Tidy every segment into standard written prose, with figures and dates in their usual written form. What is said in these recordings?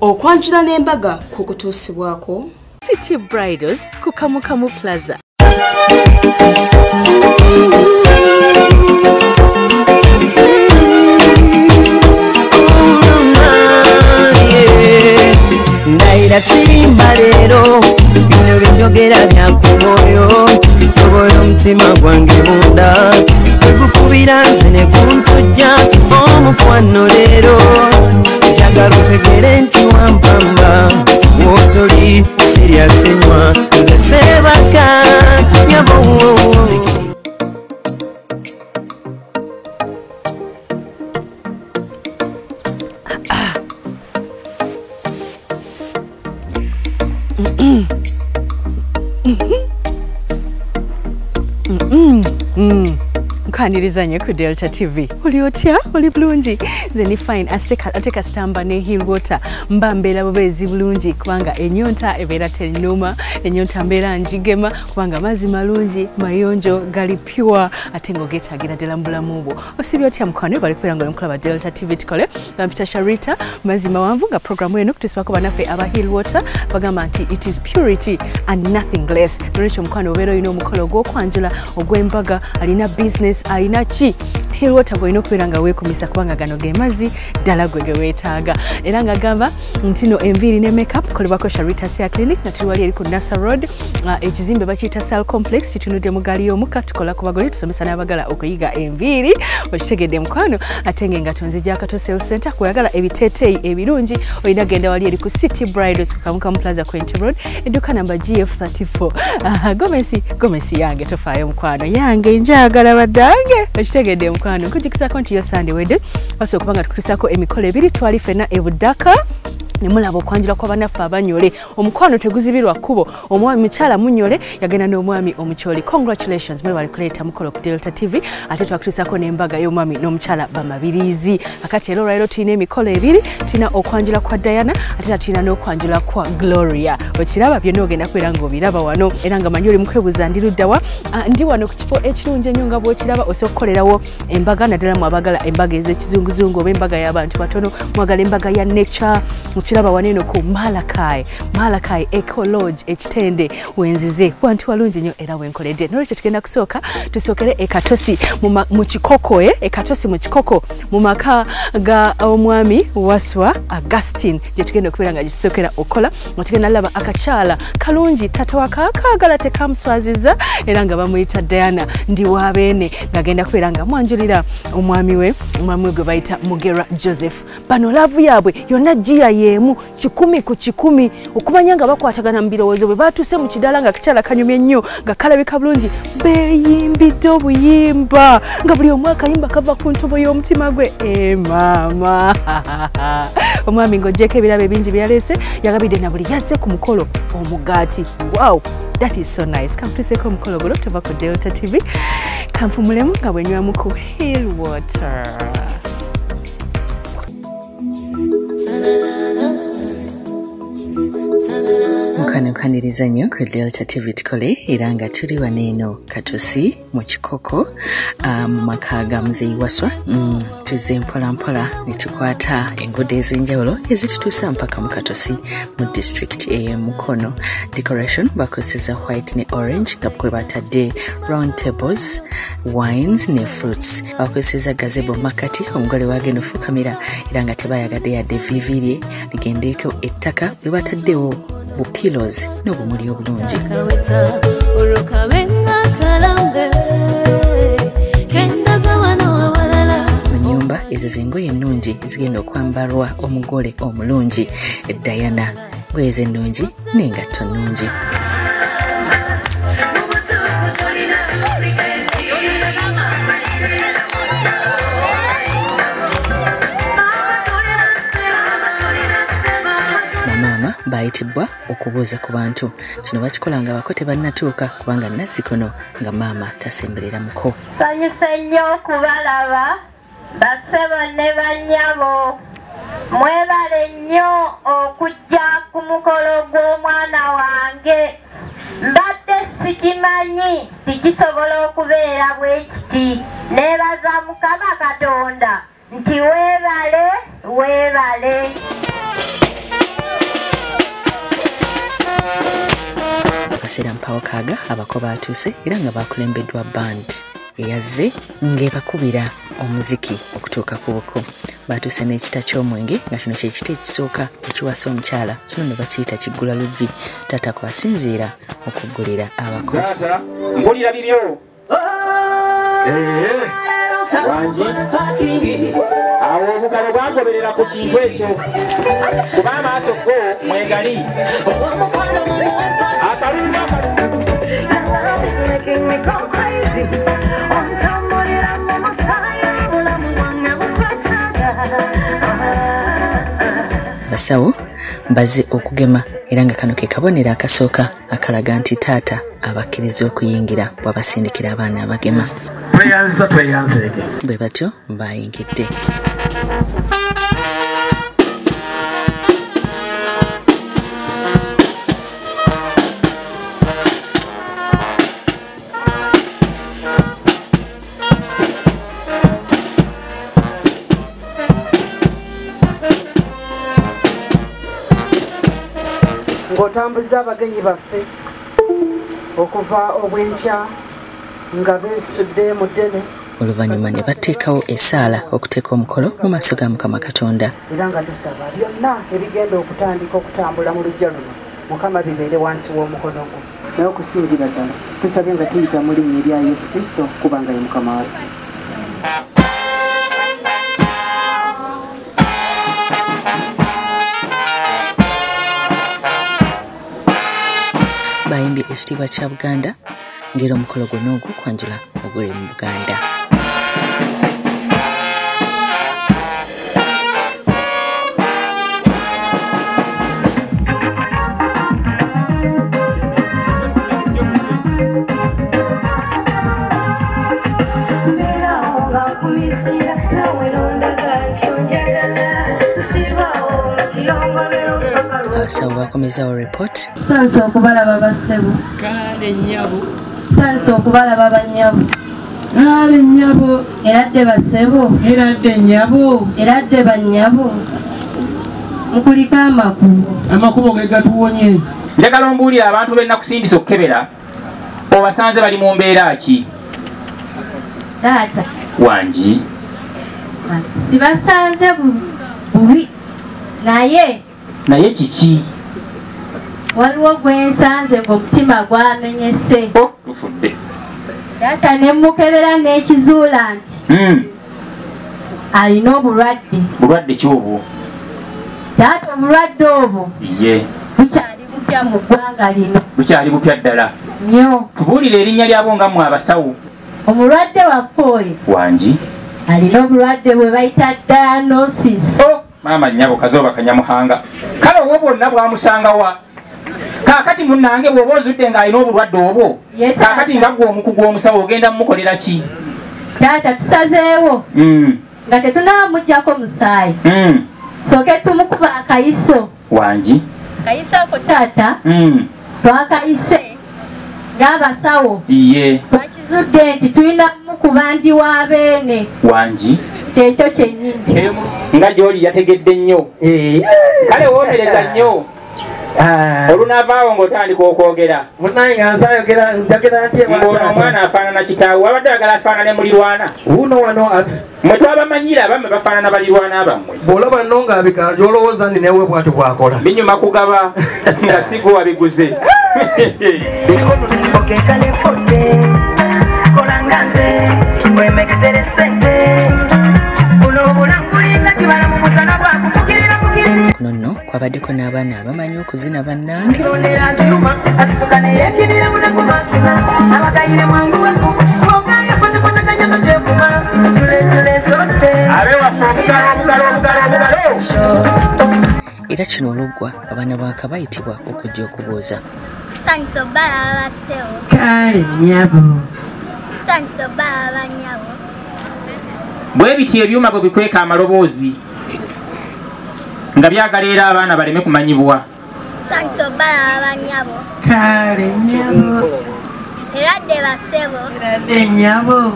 okwanjula n'embaga ku kutuusibwako City Bridals ku Kamukamu Plaza. Ndaira sirimba lero bino binjogera byakumoyo toboyo mtima gwange munda ekukubira nze ne kuntujja omukwano lero njagala otegere nti wampamba wotoli serious enywa nze sebaka nyabo Mkanirizanye ku Delta TV. Uliotya, uli bulungi. Zeni fine ateka stamba ne Hill Water. Mbambera bobezi bulungi kubanga enyonta ebera tenuma, enyonta mbera njigema kubanga mazi malungi, mayonjo gali pure atengo geta gira delambula mubo. Osibyotya mkwane bali kweranga mklaba Delta TV tikole. Mpita Sharita mazi mawamvu nga programu eno kutusibako banafe aba Hill Water bagamba nti it is purity and nothing less. Nolekyo mkwane obero ino mukolo gw'okwanjula ogw'embaga alina business aina chi Hill Water boino kwiranga wekumisa kubanga gano gemazi dala gwege wetaaga era nga gamba ntino enviri ne makeup kolebako Sharita Hair Clinic na tuwali eri ku Nasa Road ekizimbe bakiyita Sal Complex kitunudde mu gali omuka tukola ku bagole tusomesa n'abagala okuyiga enviri okitegedde mukwano atenge nga tonzija akato sale center kuyagala ebiteteyi ebirungi oyina genda wali eri ku City Bridals ku Kamukamu Plaza Quinty Road eduka namba GF34 gomesi yange tofaayo mukwano yange njagala badange okitegedde mukwano kujikisako nti yo Sunday wedde baso kubanga tukusako emikolo ebiri twali fena ebudaka nemulabo okwanjula kwa banafa abanyole omukwano teguzibirwa kubo omwami mchala munyole yagenda n'omwami omucholi. Congratulations mwe bali kuleta mukolo ku Delta TV ate twakulisako n'embaga y'omwami n'omuchala bamabirizi akati ero rairo tulina emikolo ebiri tina okwanjula kwa Diana ate tulina n'okwanjula kwa Gloria okiraba byonna ogenda kwera ng'obiraba wano era nga manyoli mukwebuza ndiruddawa ndi wano ku kifo ekirungi ennyo nga bw'okiraba osokukolerawo embaga naddala mu abagala embaga ez'ekizunguzungu oba embaga y'abantu batono mwagala embaga ya nature kiraba waneno ku Malakai Eco Lodge ekitende wenzize wantu walungi nnyo era wenkoledde nolwekyo tugenda kusooka tusookere ekatosi mu kikoko ekatosi mu kikoko mu maka ga omwami Waswa Augustine gye tugenda okubeera nga gitusookera okola nga tugenda laba akakyala kalungi tata wakakaagala tekamuswaziza era nga bamuyita Diana ndi wabeene ngagenda kubeera nga mwanjulira omwami we gwe bayita Mugera Joseph bano laavu yaabwe yonna jjiya yemu 10 ku 10 okumanya nga bakwatagana mu birowoozo bwe batuse mu kidala nga kikyala kanyumye nnyo nga kalabika bulungi beeyimbidde obuyimba nga buli omu akayimba kava ku ntobo y'omutima gwe maama omwami ng'oggyeko ebirabo ebingi byaleese yagabidde na buli yazze ku mukolo omugaati. Wow, that is so nice. Kamtuseeko omukolo guno tuva ku Delta TV kampumulemu nga bwenywamu ku Hill Water. Mukaniriza nnyo ku Delta TV tukole era nga tuli waneeno katosi mu kikoko mu maka ga muzeeyi Waswa tuzze mpola ne tukwata enguudo ez'enjawulo ezitutuusa mpaka mu katosi mu district Mukono. Decoration bakozesa white ne orange nga kwe batadde round tables, wines ne fruits. Bakozesa gazebo makati omugole wagenda ofukamira era nga tebayagadde yadde vivirye ligendeeko ettaka bwe bataddewo bukilos n'obumuli obulungi. Mu nnyumba ezo z'engoye ennungi zigenda okwambalwa omugole omulungi Diana, ngoye ze ennungi n'engatto nnungi. Bayitibwa okubuuza ku bantu. Kino bakikola nga bako tebannatuuka kubanga Nassikono nga maama tasemberera muko. Sanyuse nnyo kubalaba basebo ne bannyabo mwebale nnyo okujja ku mukolo gw'omwana wange mbadde sikimanyi tikisobola okubeera bwe kiti neebaza Mukama Katonda nti weebale. kaseera mpawakaga abako baatuuse era nga bakulembeddwa band eyazze ng'ebakubira omuziki okutuuka ku buko. Baatuuse n'ekita ky'omwenge nga kino kyekita ekisooka ekiwasa omukyala, kino ne bakiyita kiggula luggi. Taata kwasinziira okuggulira abako. Taata mpulira bibyo wangi awo obugalo bwagoberera ku kintu ekyo kuba amaaso go mwegali basawo bazze okugema era nga kano ke kabonero akasooka akalaga nti taata abakkiriza okuyingira bw'abasindikira abaana abagema. Tweyanzeege bwe batyo bayingidde. ng'otambuza abagenyi baffe okuva obwenkya nga beesitudde mu ddene. Oluvannyuma ne bateekawo essaala okuteeka omukolo mu maaso ga Mukama Katonda. Era nga tusaba byonna ebigenda okutandika okutambula mu lujja luno Mukama bibeere wansi w'omukono gwo. Naye okusingira ddala tusabye nga tuyita mu linnya erya Yesu Kristo kubanga ye Mukama waffe. Bayimbye ekitiibwa kya Buganda ng'era omukolo gwonna ogukwanjula oguli mu Buganda. Abasawo bakomezawo report. Sanso okubalaba bassebo. Kale nnyabo. Sanso okubalaba bannyabo. Kale nnyabo. Eradde bassebo. Eradde nnyabo. Eradde bannyabo. Mukuliko amakubo. Amakubo ge gatuwonye. njagala ombuulira abantu be nakusindisa okukebera obasanze bali mu mbeera ki? Taata wangi sibasanze bubi naye kiki? waliwo gwensanze ng'omutima gwamenyese. Tufudde. Taata ne mukebera n'ekizuula nti alina obulwadde. Bulwadde ki obwo? Taata obulwadde obwo ye bukyali bupya mu ggwanga lino. Bukyali bupya ddala nnyo. tubuulire erinnya lyabo nga mmwe abasawo. Omulwadde waffe oyo wangi alina obulwadde bwe bayita diagnosis. maama nnyabo kazooba kanyamuhanga kale obwo bwonna bwamusangawa? Kaakati munnange bw'oba ozudde ng'alina obulwadde obwo kaakati nga gwe omukugu omusawo ogenda mumukolera ki? Taata tusazeewo nga tetunaamugyako musaayi soke tumukuba akayiso. wangi akayiso ako taata twakayise ng'abasawo ye twakizudde nti tulina mukuba ndi wa beene. wangi kyekyo kyennyini nga gy'oli yategedde nnyo kale woomereza nnyo olunaavaawo ng'otandika okwogera Munaye nga nzayogera nti ng'ono omwana afaanana kitaawe wabadde ayagala afaanane mulirwana wuno wano mwe twabamanyira abamme bafaanana balirwana bammwe bw'olaba nno ng'abikala olowooza ndi newe bw'ati bw'akola binyuma kugaba nga si gwe wabiguze. okekale fote kolangaze wemekezere sente buno obulangulinga kibala mu musana bwakufukirira fukirira kuno nno kwabaddeko n'abaana abamanyi okuzina bannange. ondera ziruma asifukane yekinira munakumakina abagayire mwanguweko ogaye kozikotaganya tokyekuma tuletule sote abewaffe obugalo. Era kino oluggwa abaana bwaka bayitibwa okujja okubuuza. Sanso balaba basewo. kale nnyabo. Sanso balaba bannyabo. bwe biti ebyuma bwe bikweka amaloboozi nga byagala era abaana baleme kumanyibwa. Sanso balaba bannyabo. kale nnyabo. Eradde basebo. Eradde nnyabo.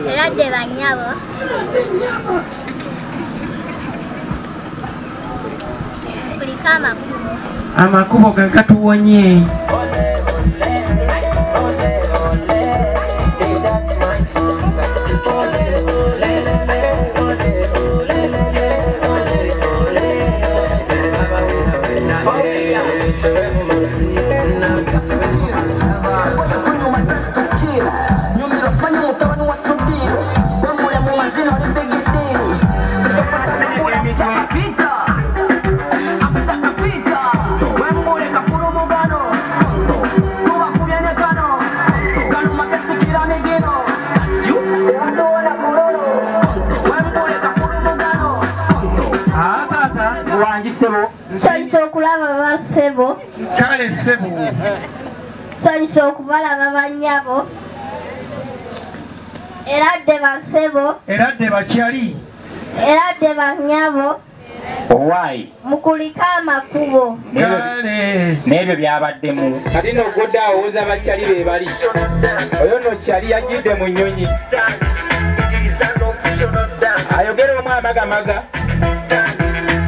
Eradde bannyabo. Kuliko amakubo. Amakubo gatuwonye. That's my song. Sancho kulaba basebo. Kale sebo. Sancho kubalaba banyabo. Eradde basebo. Eradde bakyali. Eradde banyabo. Owaayi. Mukulika amakubo. Kale. N'ebyo byabaddemu. Kati n'ogodde awooza bakyali be bali. Oyo nno kyali yajjidde mu nnyonyi. Ayogera omu amagamaga.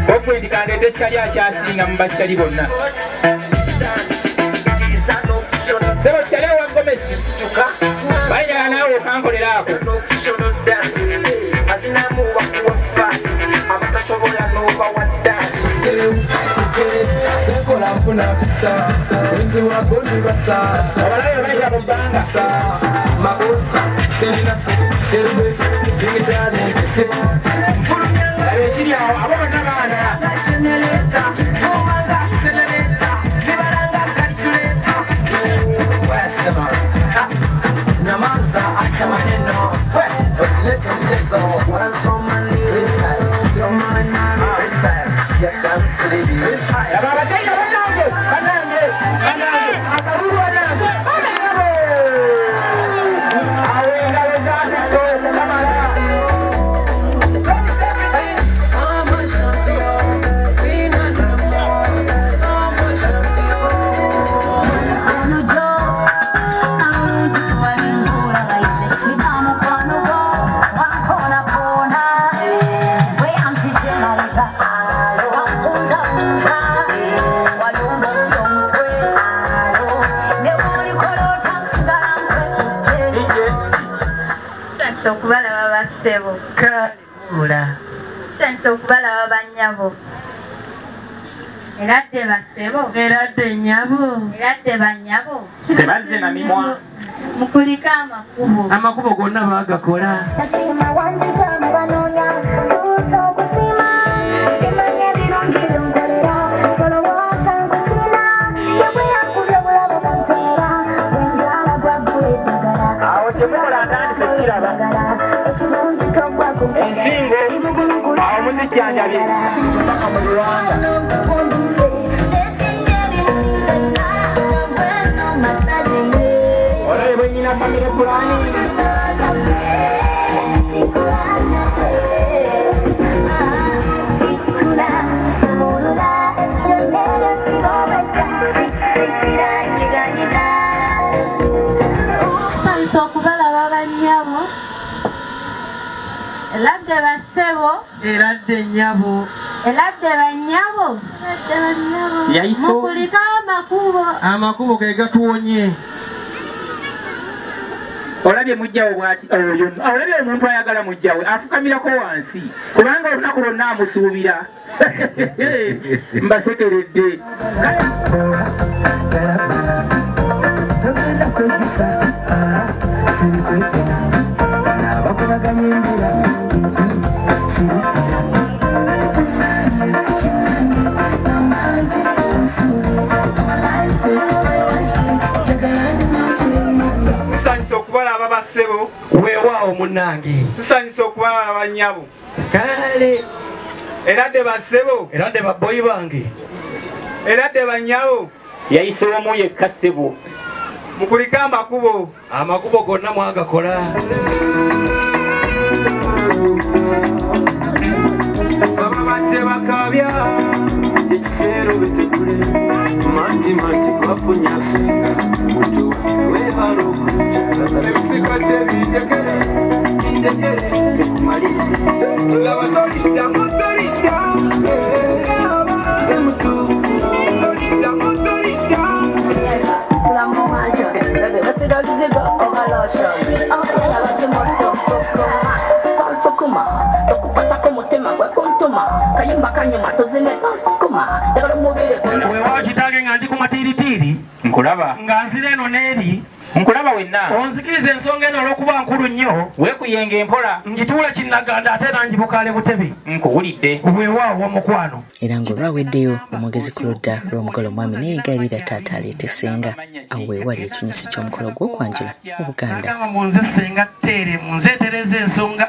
Okwedi kandete kyali akyasinga mu bakyali bonna. Sebo kyali awa Gomesi. Balinyaga naawe okankolera ako. Abalabe baija mu bbanga. Ekiri awo abo bonna baana. Ababasajja bannange, bannange, bannange, akalulu bannange. Awo engalo zaafudde okukamala. Okubalaba basebo. Kula. Sense okubalaba banyabo. Eradde basebo. Eradde nyabo. Eradde banyabo. Tebazze na mimwa. Mukulika amakubo. Amakubo gonna baagakola. Awo kyemukola ntandise kiraba. Ensingo awo muzijjanjabye mpaka mu Luwanga. Olabye bwe nnyina famire pulaani. Okubalaba banyabo. Eradde basebo. Eradde nyabo. Eradde banyabo. Yayiso. Mukulika amakubo. Amakubo ge gatuwonye. Olabye mujjawo bw'ati oyo. Olabye omuntu ayagala mujjawe afukamirako wansi. Kubanga olunaku lwonna amusuubira. Mbasekeredde. Tusanyusa okubalaba basebo. Weewaawo munnange. Tusanyusa okubalaba banyabo. Kale. Eradde basebo. Eradde babboyi bange. Eradde banyabo. Yayise omu yekka ssebo. Mukulika amakubo. Amakubo gonna mwagakola. Babadde bakabya ekiseera bitukule manti kwafunyasinga mutu webala okujja ebisikadde bindekere bikumalira tulaba tolidda mutolidda semutuufu tolidda mutolidda wewa kitange nga ndi ku matiritiri nkulaba nga nzira eno n'eri nkulaba wenna onzikiriza ensonga eno olw'okuba nkulu nnyo weekuyenga empola ngituula kinnaganda ate era ngibukaale butebi nkuwulidde weewaawo mukwano. Era ng'olwaweddeyo omwogezi ku ludda lw'omugole omwami neyeegayirira taata aleete ssenga awo weewali ekinyusi ky'omukolo gw'okwanjula mu Buganda. Agamba munze ssenga tteere munzeetereza ensonga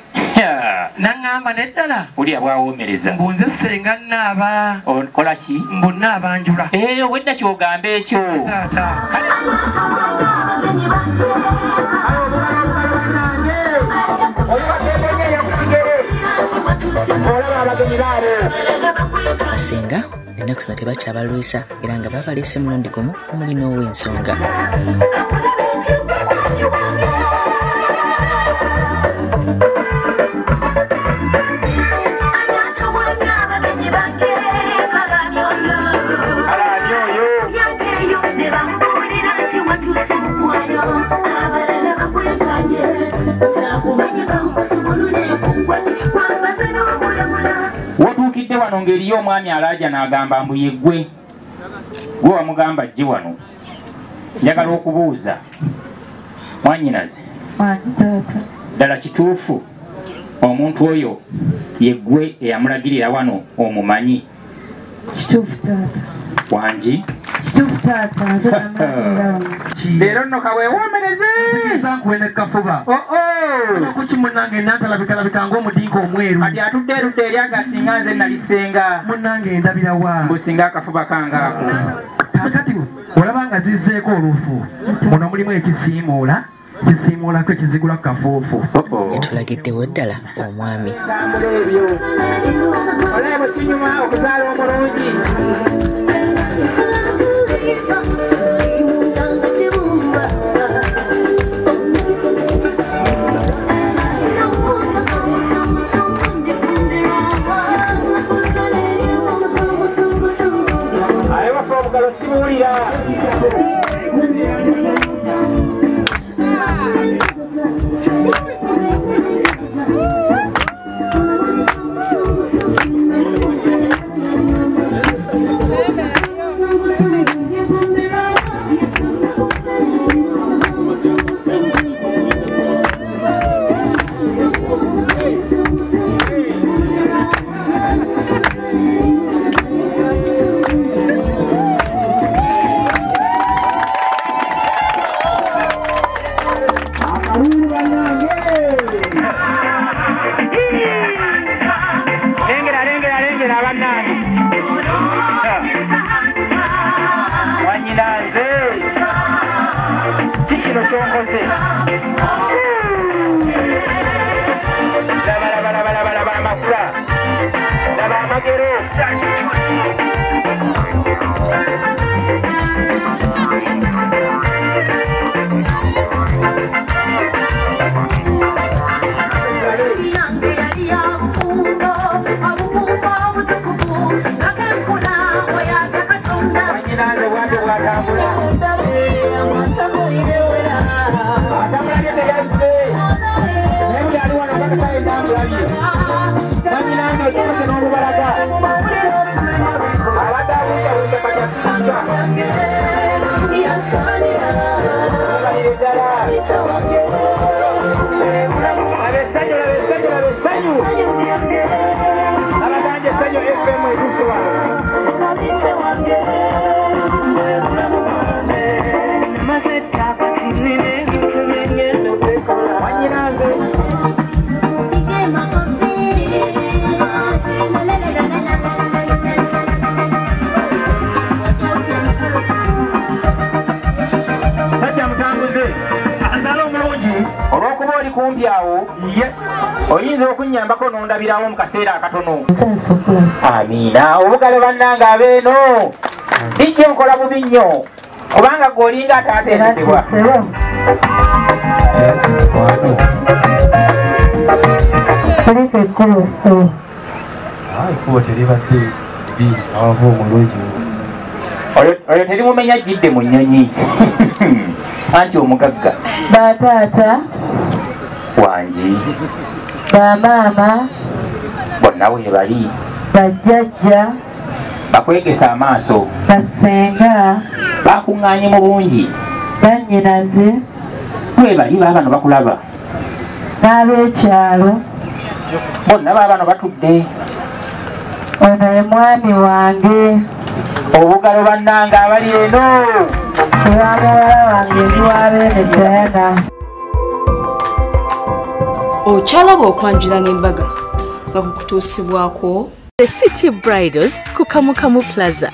naŋŋamba neddala uli abwawoomereza mbunze ssenga nnaaba okola ki mbu nnaabanjula wedda kyogamba ekyo taata. Basenga ennaku zino tebakyabalwisa era nga babaleese mulundi gumu omuli n'ow'ensonga. Watuukidde wano ng'eriyo omwami alaaja n'agamba mbu ye gwe wamugamba jje wano njagala okubuuza mwannyinaze ddala kituufu omuntu oyo ye gwe eyamulagirira wano omumanyi? Kituufu taata. Wangi Kituufu taata nze namulagirira wano. leero nno kaweewoomereze nzikiriza nkuwene kafuba kuki munnange nantalabika ng'omudinka omweru kati atudde erudde eri agasinga nze nalisenga munnange endabira wa mbu singa akafuba kangaako kakati olaba nga zizzeeko olufu muno mulimu ekisiimuula kisiimuulako ekizigula ku kafuufu yatulagiddewo ddala omwami olaba kinyuma okuzaala omulungi oyinza okunyambako nondabirawo mu kaseera akatono. Amiina. Obugale bannange abeeno bijje nkola bubi nnyo kubanga gwolinga ataateeretebwa. Kuliko ekkulu sso. Ekkubo teribadde bbi awava omulungi. Oyo terimumenya jjidde mu nnyonyi anti omugagga. Bataata. Wangi. Bamaama. Bonna we bali. bajjajja bakwegesa amaaso basenga bakuŋŋaanye mu bungi bannyinaze gwe bali baabano bakulaba n'ab'ekyalo bonna baabano batudde ono ye mwami wange obugalo bannanga abali eno era muwala wange ndiwabeene Diana. okyalaba okwanjula n'embaga nga kukutuusibwako The City Bridals ku Kamukamu Plaza.